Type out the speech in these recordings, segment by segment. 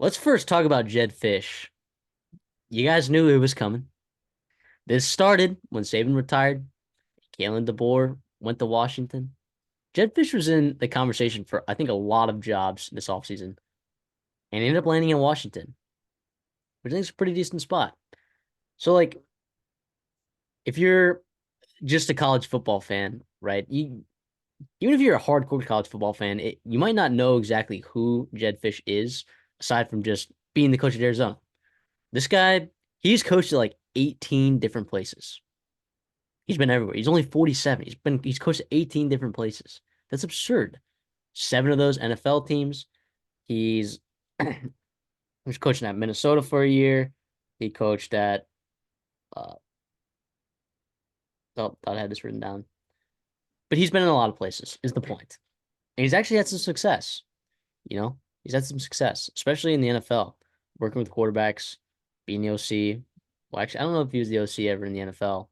Let's first talk about Jedd Fisch. You guys knew it was coming. This started when Saban retired. Kalen DeBoer went to Washington. Jedd Fisch was in the conversation for, I think, a lot of jobs this offseason and ended up landing in Washington, which I think is a pretty decent spot. So, if you're just a college football fan, right? Even if you're a hardcore college football fan, you might not know exactly who Jedd Fisch is, aside from just being the coach at Arizona. This guy, he's coached at like 18 different places. He's been everywhere. He's only 47. He's coached at 18 different places. That's absurd. Seven of those NFL teams. He's he was coaching at Minnesota for a year. He coached at oh, thought I had this written down. But he's been in a lot of places, is the point. And he's actually had some success. You know, he's had some success, especially in the NFL, working with quarterbacks, being the OC. Well, actually, I don't know if he was the OC ever in the NFL.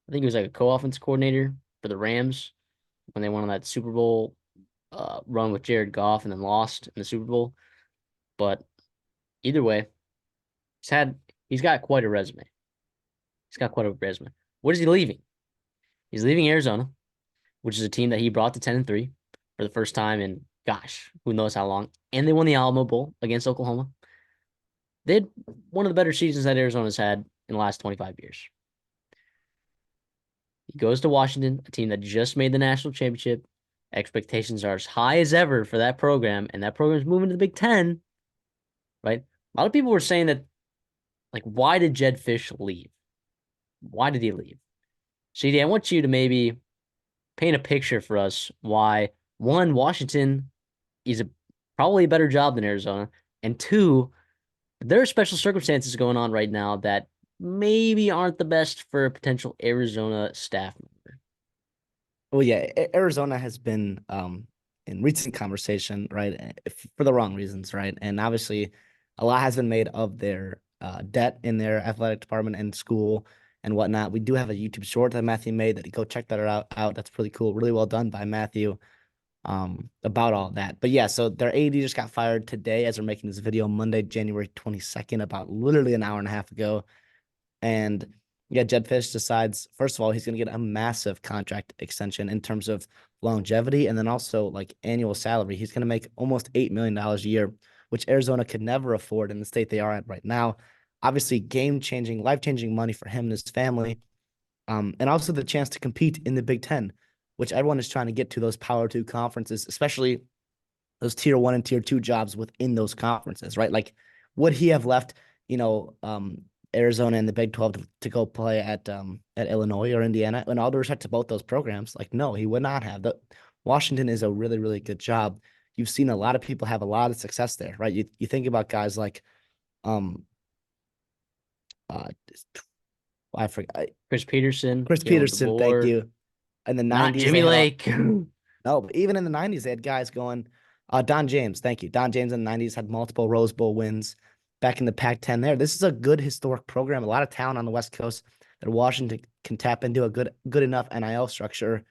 I think he was like a co-offense coordinator for the Rams when they went on that Super Bowl run with Jared Goff and then lost in the Super Bowl. But either way, he's had he's got quite a resume. He's got quite a resume. What is he leaving? He's leaving Arizona, which is a team that he brought to 10-3 for the first time in gosh, who knows how long. And they won the Alamo Bowl against Oklahoma. They had one of the better seasons that Arizona's had in the last 25 years. He goes to Washington, a team that just made the national championship. Expectations are as high as ever for that program, and that program's moving to the Big Ten, right? A lot of people were saying that, like, why did Jedd Fisch leave? Why did he leave? CD, I want you to maybe paint a picture for us why, one, Washington is probably a better job than Arizona, and two, there are special circumstances going on right now that maybe aren't the best for a potential Arizona staff member. Well, yeah, Arizona has been in recent conversation, right, for the wrong reasons, right? And obviously, a lot has been made of their debt in their athletic department and school and whatnot. We do have a YouTube short that Matthew made that go check that out. That's pretty cool. Really well done by Matthew about all that. But yeah, so their AD just got fired today as we're making this video Monday, January 22nd, about literally an hour and a half ago. And yeah, Jedd Fisch decides, first of all, he's going to get a massive contract extension in terms of longevity and then also like annual salary. He's going to make almost $8 million a year, which Arizona could never afford in the state they are at right now. Obviously, game changing, life changing money for him and his family. And also the chance to compete in the Big Ten, which everyone is trying to get to those Power Two conferences, especially those Tier 1 and Tier 2 jobs within those conferences, right? Like, would he have left, you know, Arizona and the Big 12 to go play at Illinois or Indiana? And all due respect to both those programs, like, no, he would not have. Washington is a really, really good job. You've seen a lot of people have a lot of success there, right? You think about guys like, um, uh, I forgot Chris Peterson, Chris Kalen Peterson, thank DeBoer, you. In the not 90s, they Jimmy had all Lake. no, but even in the 90s, they had guys going. Don James, thank you. Don James in the 90s had multiple Rose Bowl wins back in the Pac-10 there. This is a good historic program, a lot of talent on the West Coast that Washington can tap into a good enough NIL structure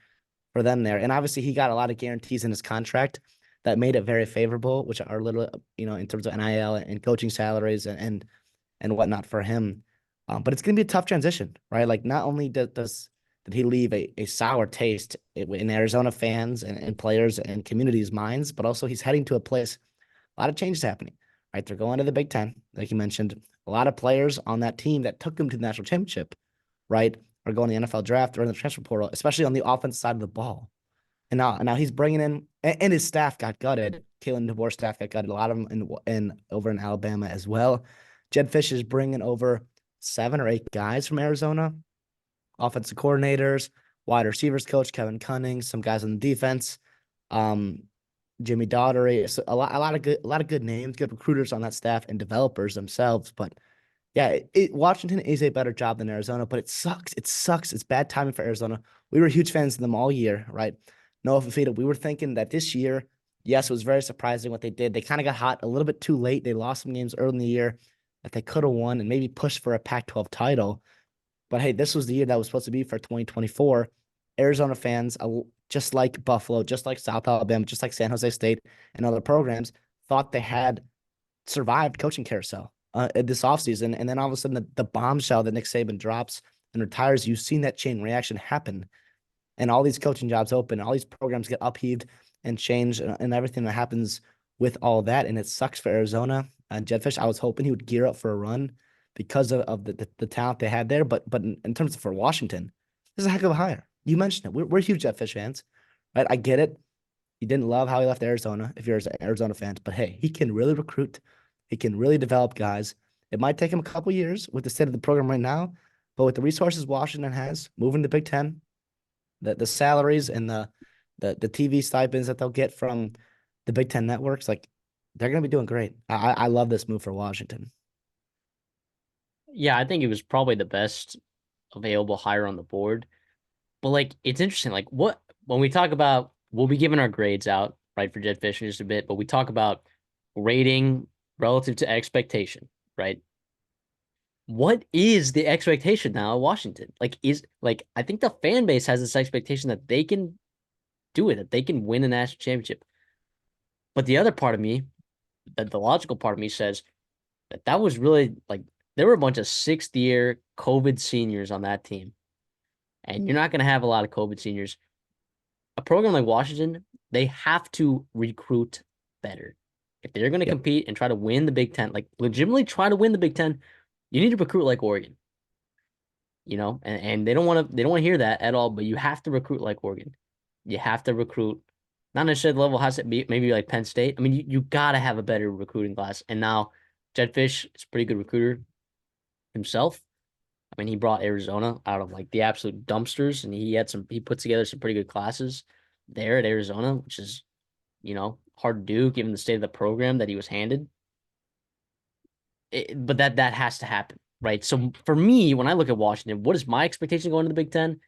for them there. And obviously he got a lot of guarantees in his contract that made it very favorable, which are little, in terms of NIL and coaching salaries and whatnot for him. But it's going to be a tough transition, right? Like not only did he leave a sour taste in Arizona fans and players and communities' minds, but also he's heading to a place, a lot of changes happening, right? They're going to the Big Ten, like you mentioned. A lot of players on that team that took him to the national championship, right, are going to the NFL draft or in the transfer portal, especially on the offense side of the ball. And now he's bringing in, and his staff got gutted. Kalen DeBoer staff got gutted. A lot of them in over in Alabama as well. Jedd Fisch is bringing over 7 or 8 guys from Arizona, offensive coordinators, wide receivers coach Kevin Cunning, some guys on the defense, um, Jimmy Daugherty, so a lot of good names, good recruiters on that staff and developers themselves. But yeah, Washington is a better job than Arizona, but it sucks. It sucks. It's bad timing for Arizona. We were huge fans of them all year, right? Noah Fafita, we were thinking that this year, yes, it was very surprising what they did. They kind of got hot a little bit too late. They lost some games early in the year that they could have won and maybe pushed for a Pac-12 title. But hey, this was the year that was supposed to be for 2024. Arizona fans, just like Buffalo, just like South Alabama, just like San Jose State and other programs, thought they had survived coaching carousel this offseason. And then all of a sudden, the bombshell that Nick Saban drops and retires, you've seen that chain reaction happen. And all these coaching jobs open, all these programs get upheaved and changed, and everything that happens with all that. And it sucks for Arizona and Jedd Fisch. I was hoping he would gear up for a run because of the talent they had there. But in terms of for Washington, this is a heck of a hire. You mentioned it. We're huge Jedd Fisch fans, right? I get it. You didn't love how he left Arizona if you're an Arizona fan, but hey, he can really recruit. He can really develop guys. It might take him a couple years with the state of the program right now, but with the resources Washington has, moving to Big Ten, the salaries and the TV stipends that they'll get from the Big Ten networks, like they're gonna be doing great. I love this move for Washington. Yeah, I think it was probably the best available hire on the board. But like it's interesting, like what when we talk about we'll be giving our grades out, right, for Jedd Fisch in just a bit, but we talk about rating relative to expectation, right? What is the expectation now at Washington? Like is like I think the fan base has this expectation that they can do it, that they can win a national championship. But the other part of me, the logical part of me says that that was really like there were a bunch of sixth year COVID seniors on that team. And you're not going to have a lot of COVID seniors. A program like Washington, they have to recruit better. If they're going to Yep. compete and try to win the Big Ten, like legitimately try to win the Big Ten, you need to recruit like Oregon, and they don't want to hear that at all, but you have to recruit like Oregon. You have to recruit, not necessarily the level has to be maybe like Penn State. I mean, you gotta have a better recruiting class. And now Jedd Fisch is a pretty good recruiter himself. I mean, he brought Arizona out of like the absolute dumpsters, and he put together some pretty good classes there at Arizona, which is, hard to do given the state of the program that he was handed. But that has to happen, right? So for me, when I look at Washington, what is my expectation going to the Big Ten?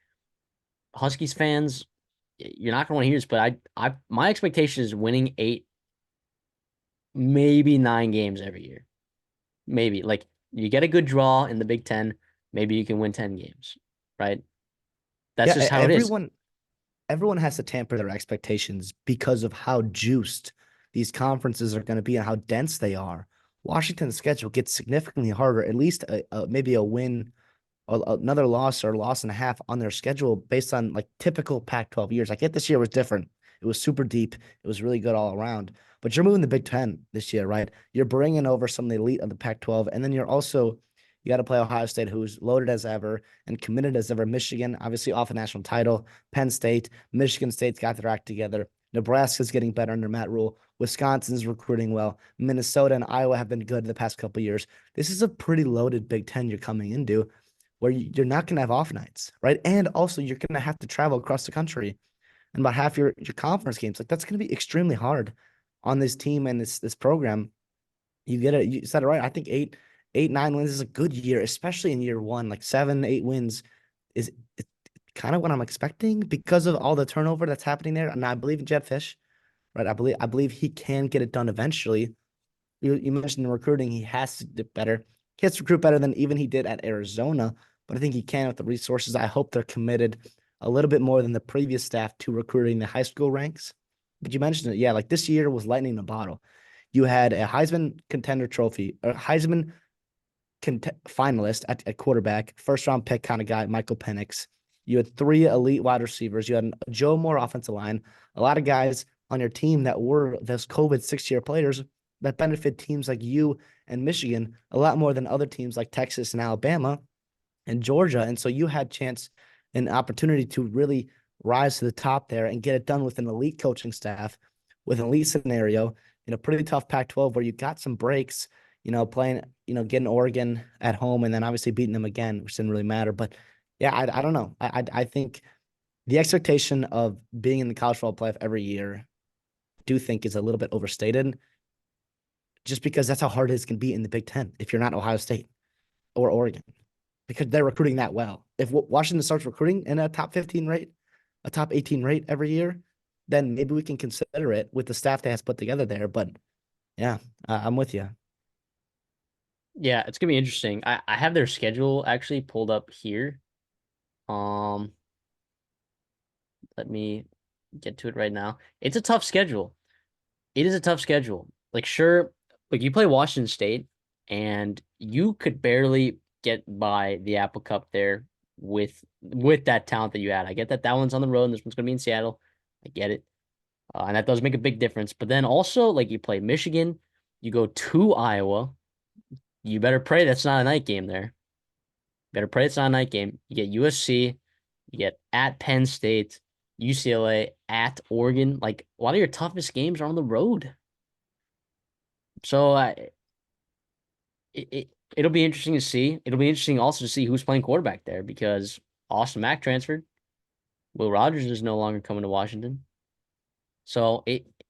Huskies fans, you're not going to want to hear this, but my expectation is winning 8, maybe 9 games every year. Maybe like you get a good draw in the Big Ten, maybe you can win 10 games, right? That's Yeah, just how it is. everyone has to tamper their expectations because of how juiced these conferences are going to be and how dense they are. Washington's schedule gets significantly harder, at least maybe a win, another loss or a loss and a half on their schedule based on like typical Pac-12 years. I get this year was different. It was super deep. It was really good all around. But you're moving the Big Ten this year, right? You're bringing over some of the elite of the Pac-12, and then you got to play Ohio State, who's loaded as ever and committed as ever. Michigan, obviously off a national title. Penn State, Michigan State's got their act together. Nebraska's getting better under Matt Rule. Wisconsin's recruiting well. Minnesota and Iowa have been good the past couple of years. This is a pretty loaded Big Ten you're coming into where you're not going to have off nights, right? And also you're going to have to travel across the country and about half your conference games. Like that's going to be extremely hard on this team and this program. You get it. You said it right. I think 9 wins is a good year, especially in year one. Like 7, 8 wins is kind of what I'm expecting because of all the turnover that's happening there. And I believe in Jedd Fisch, right? I believe he can get it done eventually. You mentioned the recruiting; he has to do better. He has to recruit better than even he did at Arizona, but I think he can with the resources. I hope they're committed a little bit more than the previous staff to recruiting the high school ranks. But you mentioned it, yeah. Like this year was lightning in the bottle. You had a Heisman contender trophy, or Heisman finalist at quarterback, first round pick kind of guy, Michael Penix. You had 3 elite wide receivers. You had a Joe Moore offensive line. A lot of guys on your team that were those COVID 6 year players that benefit teams like you and Michigan a lot more than other teams like Texas and Alabama and Georgia. And so you had chance and opportunity to really rise to the top there and get it done with an elite coaching staff, with an elite scenario in a pretty tough Pac-12 where you got some breaks, playing, getting Oregon at home and then obviously beating them again, which didn't really matter. But yeah, I don't know. I think the expectation of being in the college football playoff every year, I do think is a little bit overstated just because that's how hard it is can be in the Big Ten if you're not Ohio State or Oregon because they're recruiting that well. If Washington starts recruiting in a top 15 rate, a top 18 rate every year, then maybe we can consider it with the staff that has put together there. But yeah, I'm with you. Yeah, it's gonna be interesting. I have their schedule actually pulled up here. Um, Let me get to it right now. It's a tough schedule. It is a tough schedule. Like, sure, Like you play Washington State, and you could barely get by the Apple Cup there with that talent that you had. I get that one's on the road, and this one's gonna be in Seattle. I get it, and that does make a big difference. But then also, like you play Michigan, you go to Iowa. You better pray that's not a night game there. Better pray it's not a night game. You get USC, you get at Penn State, UCLA, at Oregon. Like a lot of your toughest games are on the road. So it'll be interesting to see. It'll be interesting also to see who's playing quarterback there because Austin Mack transferred. Will Rogers is no longer coming to Washington. So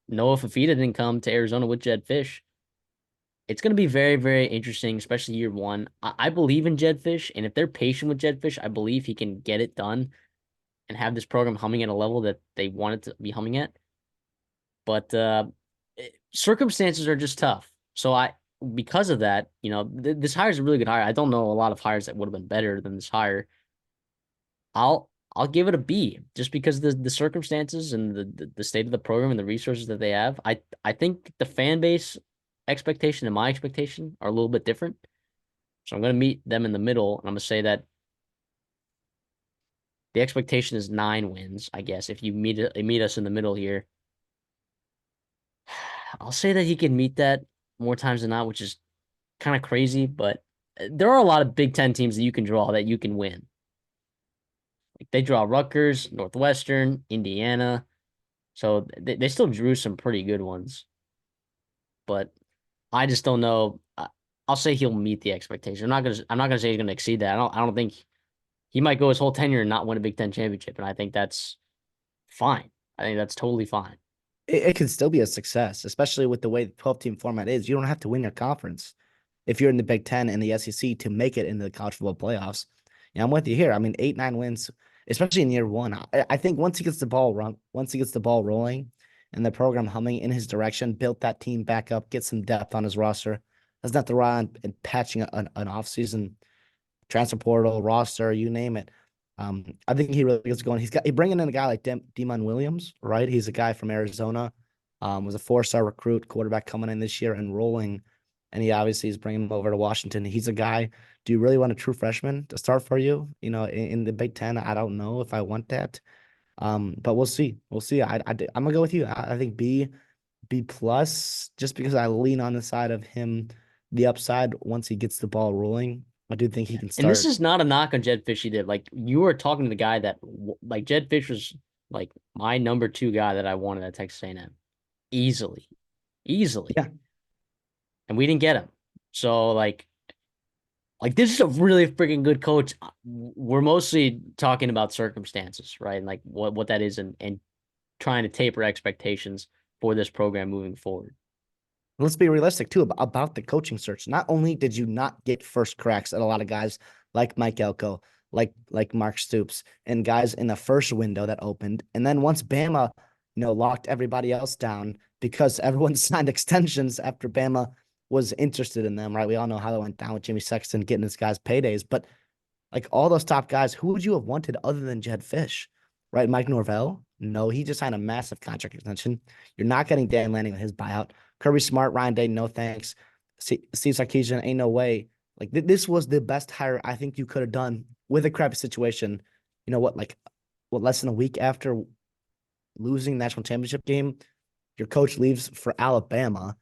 Noah Fafita didn't come to Arizona with Jedd Fisch. It's going to be very, very interesting, especially year one. I believe in Jedd Fisch, and if they're patient with Jedd Fisch, I believe he can get it done and have this program humming at a level that they want it to be humming at. But circumstances are just tough. So because of that, this hire is a really good hire. I don't know a lot of hires that would have been better than this hire. I'll give it a B just because the circumstances and the state of the program and the resources that they have. I think the fan base expectation and my expectation are a little bit different. So I'm going to meet them in the middle, and I'm going to say that the expectation is 9 wins, I guess. If you meet us in the middle here, I'll say that he can meet that more times than not, which is kind of crazy, but there are a lot of Big Ten teams that you can draw that you can win. Like they draw Rutgers, Northwestern, Indiana. So they still drew some pretty good ones. But I just don't know. I'll say he'll meet the expectation. I'm not gonna say he's gonna exceed that. I don't think he might go his whole tenure and not win a Big Ten championship, and I think that's fine. I think that's totally fine. It can still be a success, especially with the way the 12-team format is. You don't have to win your conference if you're in the Big Ten and the SEC to make it into the college football playoffs. Yeah, I'm with you here. I mean, 8, 9 wins, especially in year one. I think once he gets the ball rolling, and the program humming in his direction, built that team back up, get some depth on his roster. Doesn't have to rely on and patching an offseason transfer portal roster, you name it. I think he really gets going. He bringing in a guy like Demon Williams, right? He's a guy from Arizona, was a 4-star recruit, quarterback coming in this year and rolling. And he obviously is bringing him over to Washington. He's a guy. Do you really want a true freshman to start for you? In the Big Ten, I don't know if I want that. But we'll see. We'll see. I'm gonna go with you. I think B plus, just because I lean on the side of him, the upside once he gets the ball rolling. I do think he can And this start. is not a knock on Jedd Fisch. He did like you were talking to the guy that like Jedd Fisch was like my number 2 guy that I wanted at Texas A&M easily, easily, Yeah, and we didn't get him. So like this is a really freaking good coach. We're mostly talking about circumstances, right? And like what that is and trying to taper expectations for this program moving forward. let's be realistic too about the coaching search. Not only did you not get first cracks at a lot of guys like Mike Elko, like Mark Stoops, and guys in the first window that opened, and then once Bama, locked everybody else down because everyone signed extensions after Bama was interested in them, right? We all know how that went down with Jimmy Sexton getting his guys paydays, but like all those top guys, who would you have wanted other than Jedd Fisch, right? Mike Norvell? No, he just signed a massive contract extension. You're not getting Dan Lanning on his buyout. Kirby Smart, Ryan Day, no thanks. Steve Sarkisian, ain't no way. Like this was the best hire I think you could have done with a crappy situation. You know what? Less than a week after losing the national championship game, your coach leaves for Alabama,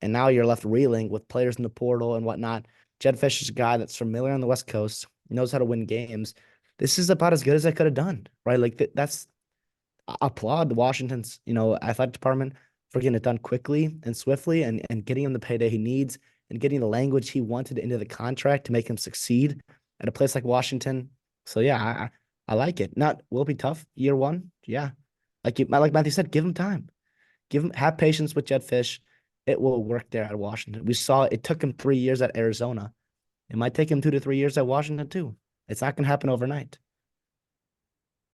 and now you're left reeling with players in the portal and whatnot. Jedd Fisch is a guy that's familiar on the West Coast, knows how to win games. This is about as good as I could have done, right? Like that's applaud Washington's, athletic department for getting it done quickly and swiftly and getting him the payday he needs and getting the language he wanted into the contract to make him succeed at a place like Washington. So yeah, I like it. Not will it be tough year one? Yeah. Like Matthew said, give him time. Have patience with Jedd Fisch. It will work there at Washington. We saw it took him 3 years at Arizona. It might take him 2 to 3 years at Washington too. It's not going to happen overnight.